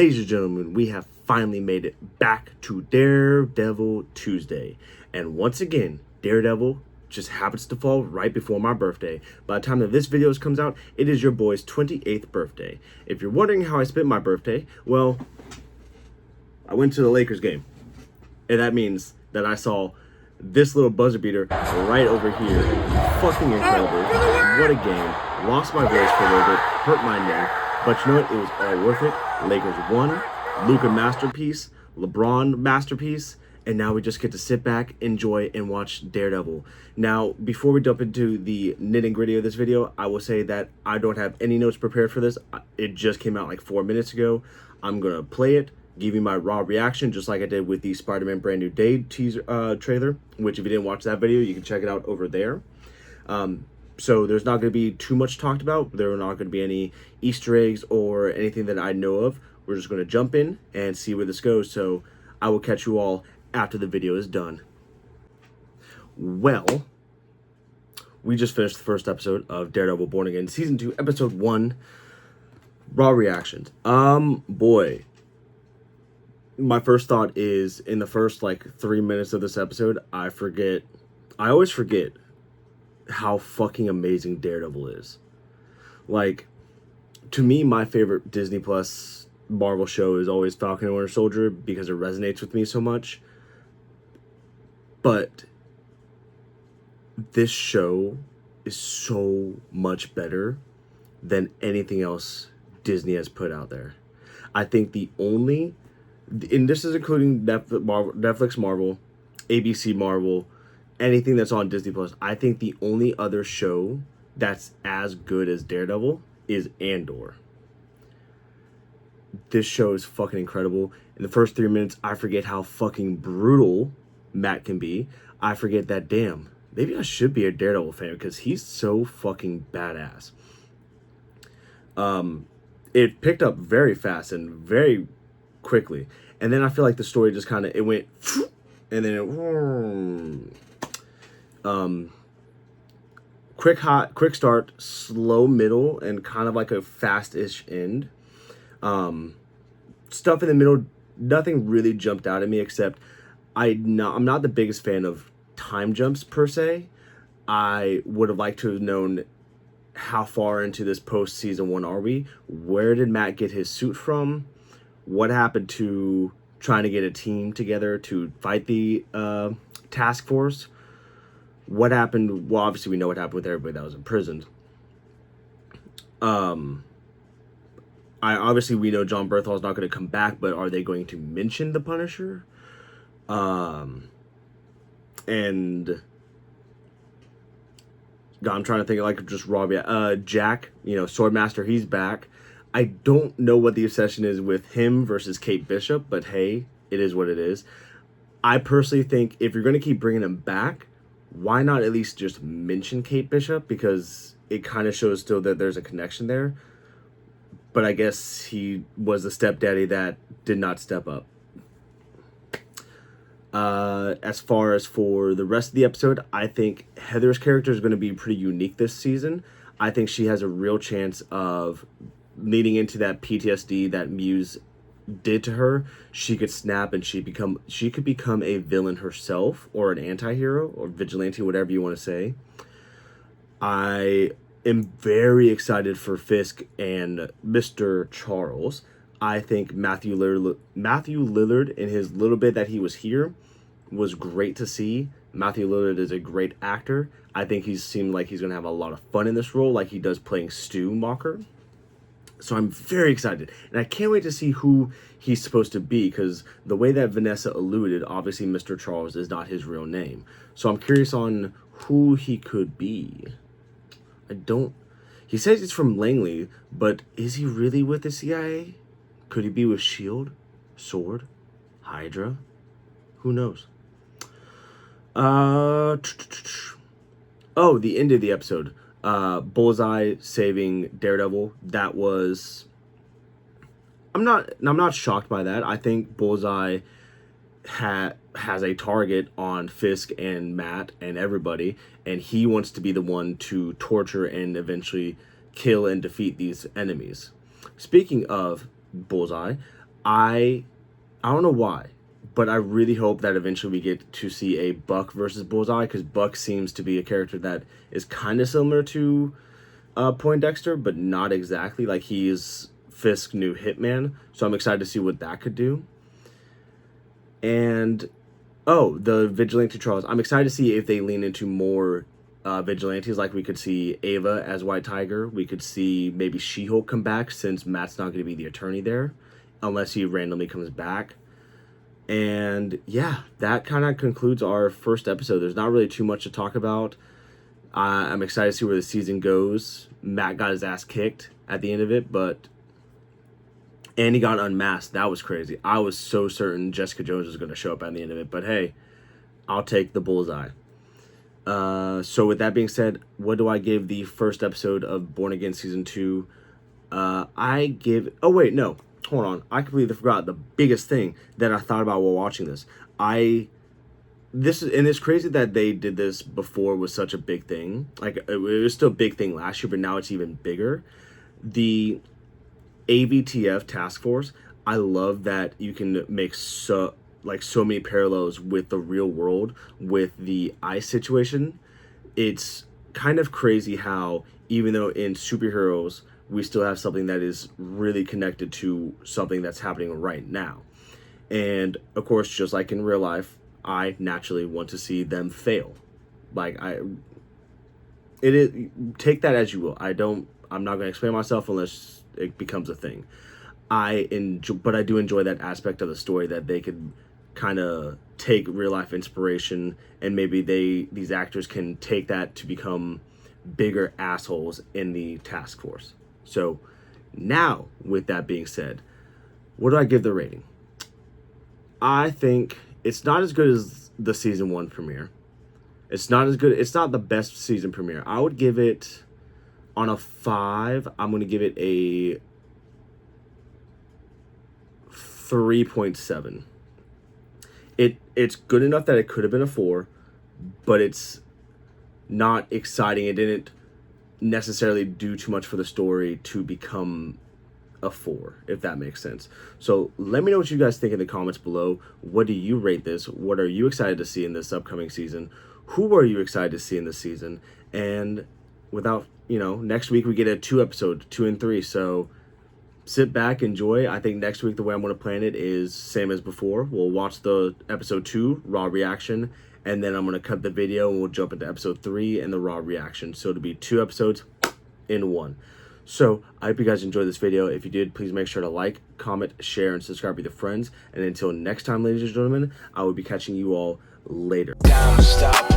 Ladies and gentlemen, we have finally made it back to Daredevil Tuesday. And once again, Daredevil just happens to fall right before my birthday. By the time that this video comes out, it is your boy's 28th birthday. If you're wondering how I spent my birthday, well, I went to the Lakers game. And that means that I saw this little buzzer beater right over here. Fucking incredible. What a game. Lost my voice for a little bit, hurt my knee. But you know what? It was all worth it. Lakers won. Luka masterpiece. LeBron masterpiece. And now we just get to sit back, enjoy, and watch Daredevil. Now, before we jump into the nitty-gritty of this video, I will say that I don't have any notes prepared for this. It just came out like 4 minutes ago. I'm going to play it, give you my raw reaction, just like I did with the Spider-Man Brand New Day teaser trailer, which if you didn't watch that video, you can check it out over there. So there's not going to be too much talked about. There are not going to be any Easter eggs or anything that I know of. We're just going to jump in and see where this goes. So I will catch you all after the video is done. Well, we just finished the first episode of Daredevil Born Again, Season 2, Episode 1, raw reactions. Boy, my first thought is, in the first, 3 minutes of this episode, I always forget how fucking amazing Daredevil is. To me, my favorite Disney Plus Marvel show is always Falcon and Winter Soldier because it resonates with me so much. But this show is so much better than anything else Disney has put out there. I think the only, and this is including Netflix Marvel, ABC Marvel, anything that's on Disney Plus, I think the only other show that's as good as Daredevil is Andor. This show is fucking incredible. In the first 3 minutes, I forget how fucking brutal Matt can be. I forget that, damn, maybe I should be a Daredevil fan because he's so fucking badass. It picked up very fast and very quickly. And then I feel like the story just kind of, it went, and then it, quick start, slow middle, and kind of like a fast-ish end. Stuff in the middle, nothing really jumped out at me except I'm not the biggest fan of time jumps per se. I would have liked to have known how far into this post season 1 are we? Where did Matt get his suit from? What happened to trying to get a team together to fight the task force? What happened? Well, obviously we know what happened with everybody that was imprisoned. Obviously we know John Berthol's not going to come back, but are they going to mention the Punisher? And God, I'm trying to think of just raw. Jack, Swordmaster, he's back. I don't know what the obsession is with him versus Kate Bishop, but hey, it is what it is. I personally think if you're going to keep bringing him back, why not at least just mention Kate Bishop? Because it kind of shows still that there's a connection there. But I guess he was the stepdaddy that did not step up. As far as for the rest of the episode, I think Heather's character is going to be pretty unique this season. I think she has a real chance of leading into that PTSD that Muse did to her. She could snap and she could become a villain herself, or an anti-hero, or vigilante, whatever you want to say. I am very excited for Fisk and Mr. Charles. I think Matthew Lillard, in his little bit that he was here, was great to see. Matthew Lillard is a great actor. I think he seemed like he's going to have a lot of fun in this role, like he does playing Stu Macher. So I'm very excited. And I can't wait to see who he's supposed to be, because the way that Vanessa alluded, obviously Mr. Charles is not his real name. So I'm curious on who he could be. He says he's from Langley, but is he really with the CIA? Could he be with S.H.I.E.L.D., SWORD, Hydra? Who knows? Oh, the end of the episode. Bullseye saving Daredevil. That was... I'm not shocked by that. I think Bullseye has a target on Fisk and Matt and everybody, and he wants to be the one to torture and eventually kill and defeat these enemies. Speaking of Bullseye, I don't know why, but I really hope that eventually we get to see a Buck versus Bullseye, because Buck seems to be a character that is kind of similar to Poindexter, but not exactly. Like, he is Fisk's new hitman, so I'm excited to see what that could do. And oh, the vigilante trials. I'm excited to see if they lean into more vigilantes. Like, we could see Ava as White Tiger. We could see maybe She-Hulk come back, since Matt's not going to be the attorney there, unless he randomly comes back. And yeah, that kind of concludes our first episode. There's not really too much to talk about. I'm excited to see where the season goes. Matt got his ass kicked at the end of it, and he got unmasked. That was crazy. I was so certain Jessica Jones was going to show up at the end of it, but hey, I'll take the bullseye. So with that being said, what do I give the first episode of Born Again Season 2? I give... Oh, wait, no. Hold on. I completely forgot the biggest thing that I thought about while watching this. It's crazy that they did this before was such a big thing. Like, it was still a big thing last year, but now it's even bigger. The AVTF task force, I love that you can make so many parallels with the real world with the ICE situation. It's kind of crazy how, even though in superheroes we still have something that is really connected to something that's happening right now. And of course, just like in real life, I naturally want to see them fail. Like, take that as you will. I'm not going to explain myself unless it becomes a thing. But I do enjoy that aspect of the story, that they could kind of take real life inspiration, and maybe these actors can take that to become bigger assholes in the task force. So now, with that being said, what do I give the rating? I think it's not as good as the season 1 premiere. It's not as good. It's not the best season premiere. I would give it, on a 5, I'm going to give it a 3.7. It's good enough that it could have been a 4, but it's not exciting. It didn't necessarily do too much for the story to become a 4, if that makes sense. So let me know what you guys think in the comments below. What do you rate this? What are you excited to see in this upcoming season? Who are you excited to see in this season? And without, next week we get a 2 episode, 2 and 3. So sit back, enjoy. I think next week the way I'm going to plan it is same as before. We'll watch the episode 2 raw reaction, and then I'm going to cut the video and we'll jump into episode 3 and the raw reaction. So it'll be 2 episodes in 1. So I hope you guys enjoyed this video. If you did, please make sure to like, comment, share, and subscribe with your friends. And until next time, ladies and gentlemen, I will be catching you all later. Down, stop,